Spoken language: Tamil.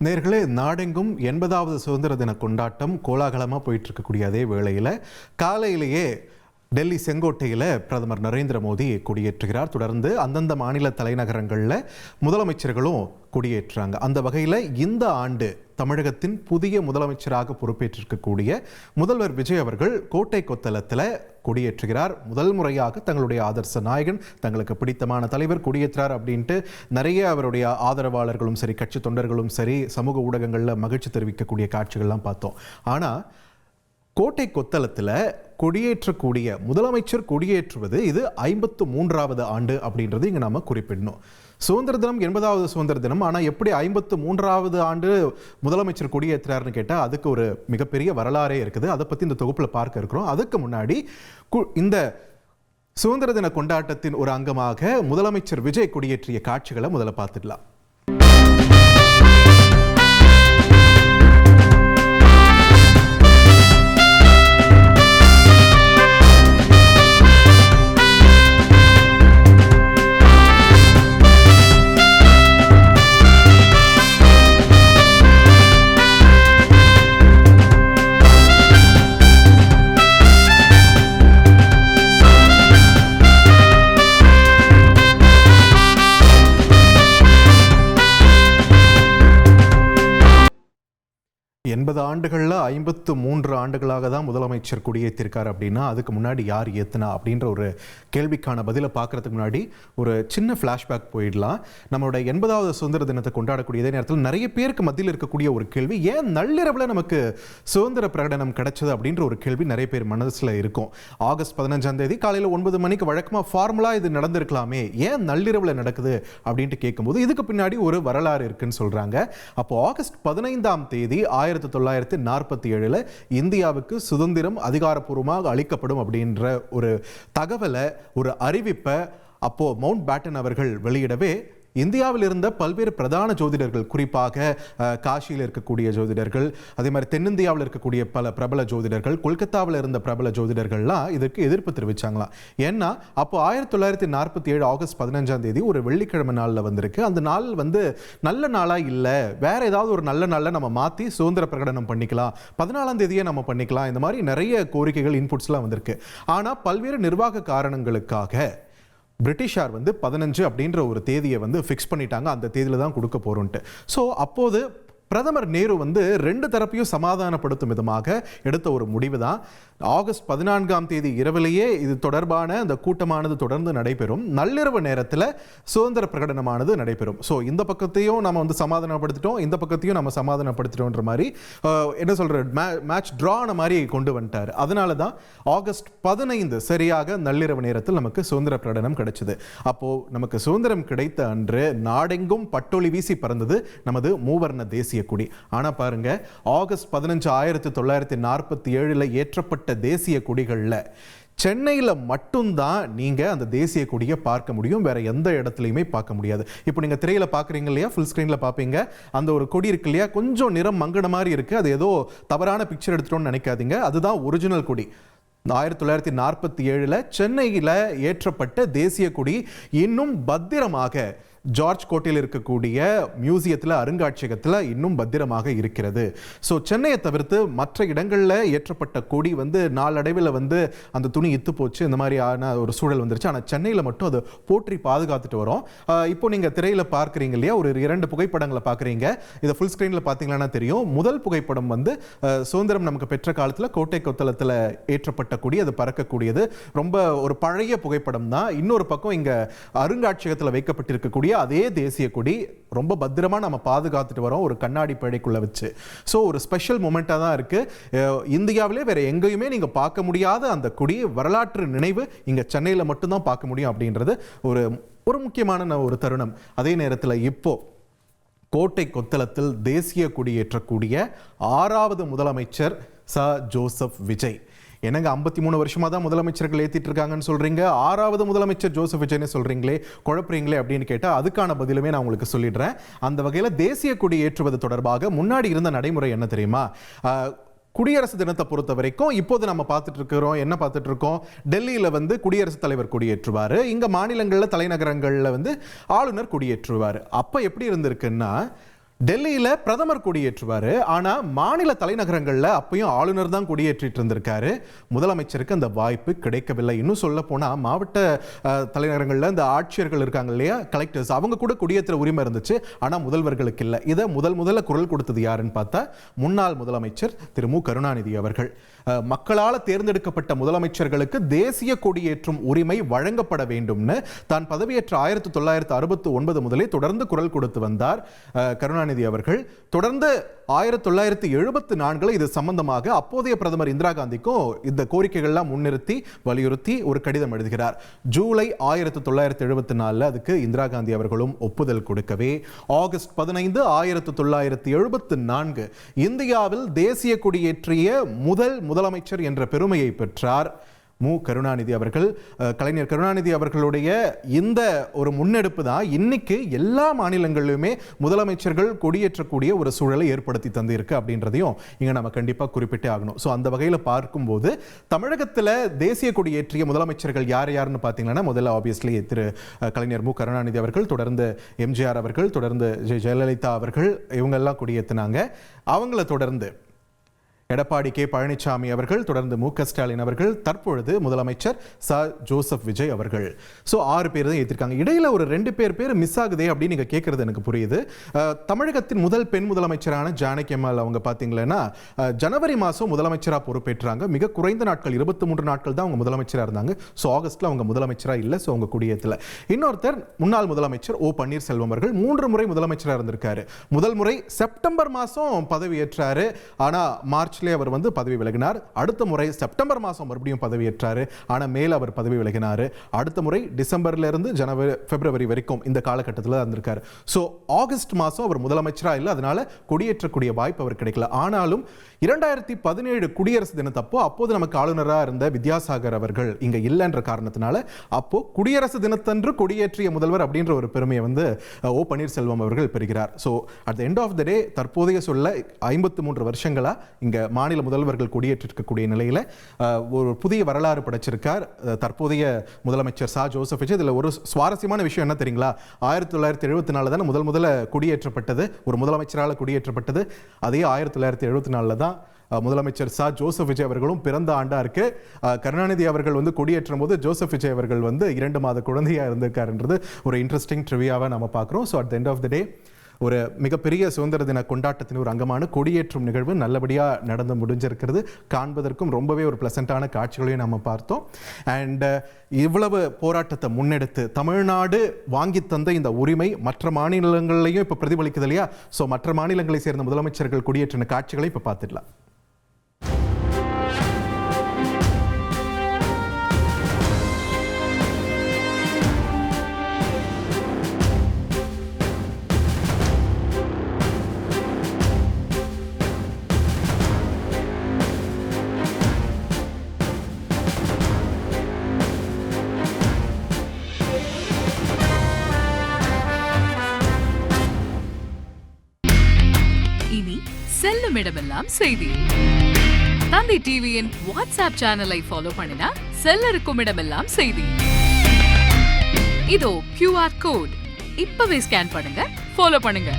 நேர்களே, நாடெங்கும் 80வது சுதந்திர தின கொண்டாட்டம் கோலாகலமாக போயிட்டு இருக்கக்கூடிய அதே வேளையில் காலையிலேயே டெல்லி செங்கோட்டையில் பிரதமர் நரேந்திர மோடி கொடியேற்றுகிறார். தொடர்ந்து அந்தந்த மாநில தலைநகரங்களில் முதலமைச்சர்களும் கொடியேற்றுறாங்க. அந்த வகையில் இந்த ஆண்டு தமிழகத்தின் புதிய முதலமைச்சராக பொறுப்பேற்றிருக்கக்கூடிய முதல்வர் விஜய் அவர்கள் கோட்டை கொத்தளத்தில் கொடியேற்றுகிறார். முதல் முறையாக தங்களுடைய ஆதர்ச நாயகன், தங்களுக்கு பிடித்தமான தலைவர் கொடியேற்றார் அப்படின்ட்டு நிறைய அவருடைய ஆதரவாளர்களும் சரி, கட்சி தொண்டர்களும் சரி, சமூக ஊடகங்களில் மகிழ்ச்சி தெரிவிக்கக்கூடிய காட்சிகள்லாம் பார்த்தோம். ஆனால் கோட்டை கொத்தளத்தில் கொடியேற்றக்கூடிய முதலமைச்சர் கொடியேற்றுவது இது 53வது ஆண்டு அப்படின்றது இங்கே நாம் குறிப்பிடணும். சுதந்திர தினம் 80வது சுதந்திர தினம். ஆனால் எப்படி 53வது ஆண்டு முதலமைச்சர் கொடியேற்றாருன்னு கேட்டால் அதுக்கு ஒரு மிகப்பெரிய வரலாறே இருக்குது. அதை பற்றி இந்த தொகுப்பில் பார்க்க இருக்கிறோம். அதுக்கு முன்னாடி இந்த சுதந்திர தின கொண்டாட்டத்தின் ஒரு அங்கமாக முதலமைச்சர் விஜய் கொடியேற்றிய காட்சிகளை முதல்ல பார்த்துடலாம். ஆண்டுகளில் 53 ஆண்டுகளாக தான் முதலமைச்சர் கொடியேற்றிருக்கார் அப்படின்னா அதுக்கு முன்னாடி யார் ஏத்துனா அப்படின்ற ஒரு கேள்விக்கான பதிலை பார்க்கறதுக்கு முன்னாடி ஒரு சின்ன ஃப்ளாஷ்பேக் போயிடலாம். நம்மளோட 80வது சுதந்திர தினத்தை கொண்டாடக்கூடிய இதே நேரத்தில் நிறைய பேருக்கு மத்தியில் இருக்கக்கூடிய ஒரு கேள்வி, ஏன் நள்ளிரவில் நமக்கு சுதந்திர பிரகடனம் கிடைச்சது அப்படின்ற ஒரு கேள்வி நிறைய பேர் மனசில் இருக்கும். ஆகஸ்ட் 15ஆம் தேதி காலையில் 9 மணிக்கு வழக்கமாக ஃபார்முலாக இது நடந்திருக்கலாமே, ஏன் நள்ளிரவில் நடக்குது அப்படின்ட்டு கேட்கும்போது இதுக்கு பின்னாடி ஒரு வரலாறு இருக்குன்னு சொல்கிறாங்க. அப்போ ஆகஸ்ட் 15ஆம் தேதி 1947 இந்தியாவுக்கு சுதந்திரம் அதிகாரப்பூர்வமாக அளிக்கப்படும் அப்படின்ற ஒரு தகவலை, ஒரு அறிவிப்பை அப்போ மவுண்ட் பேட்டன் அவர்கள் வெளியிடவே இந்தியாவில் இருந்த பல்வேறு பிரதான ஜோதிடர்கள், குறிப்பாக காசியில் இருக்கக்கூடிய ஜோதிடர்கள், அதே மாதிரி தென்னிந்தியாவில் இருக்கக்கூடிய பல பிரபல ஜோதிடர்கள், கொல்கத்தாவில் இருந்த பிரபல ஜோதிடர்கள்லாம் இதற்கு எதிர்ப்பு தெரிவிச்சாங்களாம். ஏன்னா அப்போ 1947 ஆகஸ்ட் 15ஆம் தேதி ஒரு வெள்ளிக்கிழமை நாளில் வந்திருக்கு. அந்த நாள் நல்ல நாளாக இல்லை, வேற ஏதாவது ஒரு நல்ல நாளில் நம்ம மாற்றி சுதந்திர பிரகடனம் பண்ணிக்கலாம், 14ஆம் தேதியே நம்ம பண்ணிக்கலாம், இந்த மாதிரி நிறைய கோரிக்கைகள், இன்புட்ஸ்லாம் வந்திருக்கு. ஆனால் பல்வேறு நிர்வாக காரணங்களுக்காக பிரிட்டிஷார் 15 அப்படின்ற ஒரு தேதியை ஃபிக்ஸ் பண்ணிட்டாங்க. அந்த தேதியில் தான் கொடுக்க போகிறோன்ட்டு. ஸோ அப்போது பிரதமர் நேரு 2 தரப்பையும் சமாதானப்படுத்தும் விதமாக எடுத்த ஒரு முடிவு தான் ஆகஸ்ட் 14ஆம் தேதி இரவிலேயே இது தொடர்பான அந்த கூட்டமானது தொடர்ந்து நடைபெறும். நள்ளிரவு நேரத்தில் சுதந்திர பிரகடனமானது நடைபெறும். ஸோ இந்த பக்கத்தையும் நம்ம சமாதானப்படுத்திட்டோம், இந்த பக்கத்தையும் நம்ம சமாதானப்படுத்திட்டோன்ற மாதிரி என்ன சொல்கிற மேட்ச் ட்ரான மாதிரி கொண்டு வந்துட்டார். அதனால தான் ஆகஸ்ட் 15 சரியாக நள்ளிரவு நேரத்தில் நமக்கு சுதந்திர பிரகடனம் கிடைச்சது. அப்போது நமக்கு சுதந்திரம் கிடைத்த அன்று நாடெங்கும் பட்டொளி வீசி பறந்தது நமது மூவர்ண தேசிய கொடி. ஆனா பாருங்க, ஆகஸ்ட் 15 1947 ஏற்றப்பட்ட தேசிய கொடிகள்ல சென்னையில் மட்டும்தான் நீங்க அந்த தேசிய கொடியை பார்க்க முடியும், வேற எந்த இடத்துலையுமே பார்க்க முடியாது. இப்போ நீங்க திரையில பாக்குறீங்க இல்லையா, ஃபுல் ஸ்கிரீன்ல பாப்பீங்க, அந்த ஒரு கொடி இருக்கு இல்லையா, கொஞ்சம் நிறம் மங்கின மாதிரி இருக்கு. அது ஏதோ தவறான பிக்சர் எடுத்துட்டோம்னு நினைக்காதீங்க, அதுதான் ஒரிஜினல் கொடி. 1947 சென்னையில் ஏற்றப்பட்ட தேசிய கொடி இன்னும் பத்திரமாக ஜார்ஜ் கோட்டையில் இருக்கக்கூடிய மியூசியத்தில், அருங்காட்சியகத்தில் இன்னும் பத்திரமாக இருக்கிறது. ஸோ சென்னையை தவிர்த்து மற்ற இடங்களில் ஏற்றப்பட்ட கொடி நாளடைவில் அந்த துணி இத்து போச்சு, இந்த மாதிரியான ஒரு சூழல் வந்துருச்சு. ஆனால் சென்னையில் மட்டும் அதை போற்றி பாதுகாத்துட்டு வரோம். இப்போ நீங்கள் திரையில் பார்க்குறீங்க இல்லையா, ஒரு 2 புகைப்படங்களை பார்க்குறீங்க. இதை ஃபுல் ஸ்க்ரீனில் பார்த்தீங்கன்னா தெரியும். முதல் புகைப்படம் சுதந்திரம் நமக்கு பெற்ற காலத்தில் கோட்டை கொத்தளத்தில் ஏற்றப்பட்ட கொடி, அது பறக்கக்கூடியது. ரொம்ப ஒரு பழைய புகைப்படம் தான். இன்னொரு பக்கம் இங்கே அருங்காட்சியகத்தில் வைக்கப்பட்டிருக்கக்கூடிய அதே தேசிய கொடி ரொம்ப பத்திரமா நம்ம பாதுகாத்துட்டு வரோம், ஒரு கண்ணாடி பேழைக்குள்ள வச்சு. ஸோ ஒரு ஸ்பெஷல் மொமெண்டா தான் இருக்கு. இந்தியாவிலே வேற எங்கேயுமே நீங்க பார்க்க முடியாத அந்த கொடி, வரலாற்று நினைவு இங்க சென்னையில மட்டும்தான் பார்க்க முடியும் அப்படின்றது ஒரு முக்கியமான ஒரு தருணம். அதே நேரத்தில் இப்போ கோட்டை கொத்தளத்தில் தேசிய கொடி ஏற்றக்கூடிய 6வது முதலமைச்சர் ஜோசப் விஜய். என்னங்க 53 வருஷமா தான் முதலமைச்சர்கள் ஏற்றிட்டு இருக்காங்கன்னு சொல்றீங்க, 6வது முதலமைச்சர் ஜோசப் விஜய்னு சொல்றீங்களே, குழப்பறீங்களே அப்படின்னு கேட்டால் அதுக்கான பதிலுமே நான் உங்களுக்கு சொல்லிடுறேன். அந்த வகையில் தேசிய கொடி ஏற்றுவது தொடர்பாக முன்னாடி இருந்த நடைமுறை என்ன தெரியுமா? குடியரசு தினத்தை பொறுத்த வரைக்கும் இப்போது நம்ம என்ன பார்த்துட்டு இருக்கோம், டெல்லியில் குடியரசுத் தலைவர் கொடியேற்றுவார், இங்கே மாநிலங்களில் தலைநகரங்களில் ஆளுநர் கொடியேற்றுவார். அப்போ எப்படி இருந்திருக்குன்னா டெல்லியில் பிரதமர் கொடியேற்றுவார். ஆனால் மாநில தலைநகரங்களில் அப்பயும் ஆளுநர் தான் கொடியேற்றிட்டு இருந்திருக்காரு. முதலமைச்சருக்கு அந்த வாய்ப்பு கிடைக்கவில்லை. இன்னும் சொல்ல போனால் மாவட்ட தலைநகரங்களில் இந்த ஆட்சியர்கள் இருக்காங்க இல்லையா, கலெக்டர்ஸ், அவங்க கூட கொடியேற்ற உரிமை இருந்துச்சு. ஆனால் முதல்வர்களுக்கு இல்லை. இதை முதல்ல குரல் கொடுத்தது யாருன்னு பார்த்தா முன்னாள் முதலமைச்சர் திரு மு கருணாநிதி அவர்கள். மக்களால் தேர்ந்தெடுக்கப்பட்ட முதலமைச்சர்களுக்கு தேசிய கொடியேற்றும் உரிமை வழங்கப்பட வேண்டும்னு தான் பதவியேற்ற 1969 முதலே தொடர்ந்து குரல் கொடுத்து வந்தார் கருணாநிதி அவர்கள். தொடர்ந்து 1974 இது சம்பந்தமாக அப்போதைய பிரதமர் இந்திரா காந்திக்கும் இந்த கோரிக்கைகள்லாம் முன்னிறுத்தி வலியுறுத்தி ஒரு கடிதம் எழுதுகிறார். ஜூலை 1974 அதுக்கு இந்திரா காந்தி அவர்களும் ஒப்புதல் கொடுக்கவே ஆகஸ்ட் 15 1974 இந்தியாவில் தேசிய கொடியேற்றிய முதல் முதலமைச்சர் என்ற பெருமையை பெற்றார் மு கருணாநிதி அவர்கள். கலைஞர் கருணாநிதி அவர்களுடைய இந்த ஒரு முன்னெடுப்பு தான் இன்னைக்கு எல்லா மாநிலங்களிலுமே முதலமைச்சர்கள் கொடியேற்றக்கூடிய ஒரு சூழலை ஏற்படுத்தி தந்திருக்கு அப்படின்றதையும் இங்க நம்ம கண்டிப்பா குறிப்பிட்டே ஆகணும். ஸோ அந்த வகையில் பார்க்கும்போது தமிழகத்தில் தேசிய கொடியேற்றிய முதலமைச்சர்கள் யாருன்னு பார்த்தீங்கன்னா முதல்ல ஆப்வியஸ்லி திரு கலைஞர் மு கருணாநிதி அவர்கள், தொடர்ந்து எம்ஜிஆர் அவர்கள், தொடர்ந்து ஜெயலலிதா அவர்கள், இவங்கெல்லாம் கொடியேற்றினாங்க. அவங்கள தொடர்ந்து எடப்பாடி கே பழனிசாமி அவர்கள், தொடர்ந்து மு க ஸ்டாலின் அவர்கள், தற்பொழுது முதலமைச்சர் ச ஜோசப் விஜய் அவர்கள். ஸோ 6 பேர் தான் ஏற்றிருக்காங்க. இடையில ஒரு 2 பேர் மிஸ் ஆகுதே அப்படின்னு நீங்க கேட்கறது எனக்கு புரியுது. தமிழகத்தின் முதல் பெண் முதலமைச்சரான ஜானகி அம்மாள் அவங்க பார்த்தீங்கன்னா ஜனவரி மாதம் முதலமைச்சராக பொறுப்பேற்றாங்க. மிக குறைந்த நாட்கள், 23 நாட்கள் தான் அவங்க முதலமைச்சராக இருந்தாங்க. ஸோ ஆகஸ்ட்ல அவங்க முதலமைச்சராக இல்லை. ஸோ அவங்க குடியேற்றல. இன்னொருத்தர் முன்னாள் முதலமைச்சர் ஓ பன்னீர்செல்வம் அவர்கள் 3 முறை முதலமைச்சராக இருந்திருக்காரு. முதல் முறை செப்டம்பர் மாதம் பதவியேற்றாரு. ஆனால் மார்ச் அவர் வந்து பதவி விலகினார். அடுத்த முறை செப்டம்பர் மாதம் மறுபடியும் பதவியேற்றாரு. ஆனால் மேல் அவர் பதவி விலகினார். அடுத்த முறை டிசம்பர்ல இருந்து ஜனவரி பிப்ரவரி வரைக்கும் இந்த காலகட்டத்தில் இருந்திருக்காரு. ஸோ ஆகஸ்ட் மாதம் அவர் முதலமைச்சராக இல்லை. அதனால கொடியேற்றக்கூடிய வாய்ப்பு அவர் கிடைக்கல. ஆனாலும் 2017 குடியரசு தினத்தப்போ அப்போது நமக்கு ஆளுநராக இருந்த வித்யாசாகர் அவர்கள் இங்க இல்லைன்ற காரணத்தினால அப்போ குடியரசு தினத்தன்று கொடியேற்றிய முதல்வர் அப்படின்ற ஒரு பெருமையை வந்து ஓ பன்னீர்செல்வம் அவர்கள் பெறுகிறார். So at the end of the day தற்போதைய சொல்ல 53 வருஷங்களா இங்க மாநில முதல்வர்கள் கொடியேற்றிருக்கக்கூடிய நிலையில ஒரு புதிய வரலாறு படைச்சிருக்கார் தற்போதைய முதலமைச்சர் ச ஜோசப் விஜய். இதில் ஒரு சுவாரஸ்யமான விஷயம் என்ன தெரியுங்களா, 1974 தான் முதல்ல கொடியேற்றப்பட்டது, ஒரு முதலமைச்சரால் கொடியேற்றப்பட்டது. அதே 1974 தான் முதலமைச்சர் ச ஜோசப் விஜய் அவர்களும் பிறந்த ஆண்டா இருக்கு. கருணாநிதி அவர்கள் வந்து கொடியேற்றும் போது ஜோசப் விஜய் அவர்கள் வந்து 2 மாத குழந்தையா இருந்திருக்காருன்றது ஒரு இன்ட்ரெஸ்டிங் ட்ரிவியாவை நம்ம பார்க்குறோம். So at the end of the day ஒரு மிகப்பெரிய சுதந்திர தின கொண்டாட்டத்தின் ஒரு அங்கமான கொடியேற்றும் நிகழ்வு நல்லபடியாக நடந்து முடிஞ்சிருக்கிறது. காண்பதற்கும் ரொம்பவே ஒரு பிளசண்டான காட்சிகளையும் நம்ம பார்த்தோம். அண்ட் இவ்வளவு போராட்டத்தை முன்னெடுத்து தமிழ்நாடு வாங்கி தந்த இந்த உரிமை மற்ற மாநிலங்களையும் இப்போ பிரதிபலிக்குது இல்லையா? ஸோ மற்ற மாநிலங்களை சேர்ந்த முதலமைச்சர்கள் கொடியேற்றின காட்சிகளை இப்போ பார்த்துடலாம். செல்லும் இடமெல்லாம் செய்தி. தந்தி டிவியின் வாட்ஸ்அப் சேனலை ஃபாலோ பண்ணினா செல்ல இருக்கும் இடமெல்லாம் செய்தி. இதோ QR கோட் இப்பவே ஸ்கேன் பண்ணுங்க, ஃபாலோ பண்ணுங்க.